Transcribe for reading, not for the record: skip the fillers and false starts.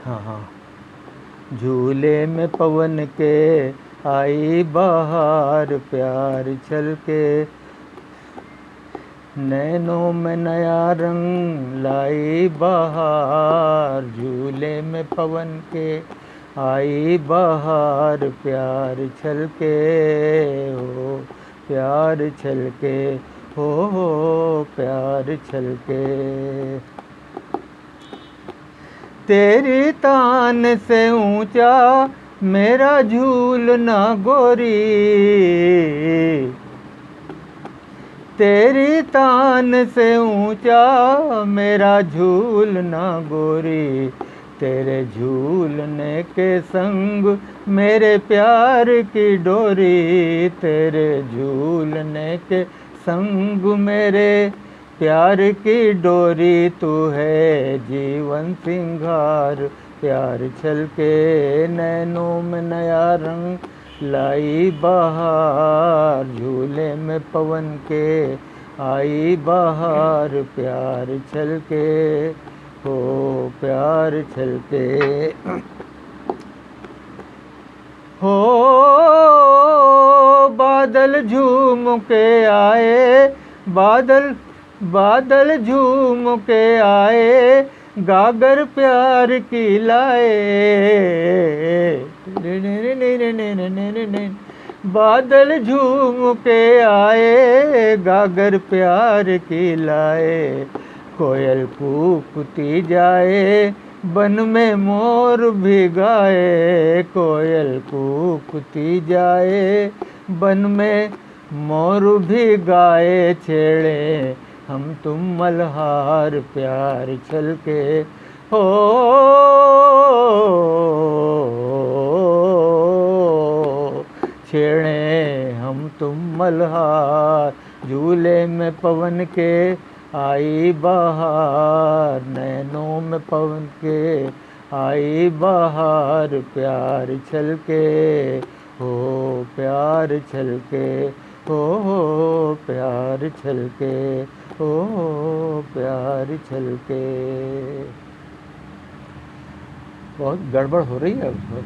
हाँ हाँ। झूले में पवन के आई बहार, प्यार छलके नैनों में नया रंग लाई बहार। झूले में पवन के आई बहार, प्यार छलके हो प्यार छलके हो प्यार छलके। तेरी तान से ऊंचा मेरा झूलना गोरी, तेरी तान से ऊंचा मेरा झूलना गोरी। तेरे झूलने के संग मेरे प्यार की डोरी, तेरे झूलने के संग मेरे प्यार की डोरी। तू है जीवन सिंगार, प्यार छलके नैनों में नया रंग लाई बहार। झूले में पवन के आई बहार, प्यार छलके हो प्यार छलके हो। बादल झूम के आए, बादल बादल झूम के आए, गागर प्यार की लाए। बादल झूम के आए, गागर प्यार की लाए। कोयल कूकती जाए, बन में मोर भी गाए। कोयल कूकती जाए, बन में मोर भी गाए। छेड़े हम तुम मल्हार, प्यार छलके हो छेड़े हम तुम मल्हार। झूले में पवन के आई बहार, नैनों में पवन के आई बहार। प्यार छलके हो प्यार छलके हो प्यार छलके हो प्यार छलके। बहुत गड़बड़ हो रही है उसमें।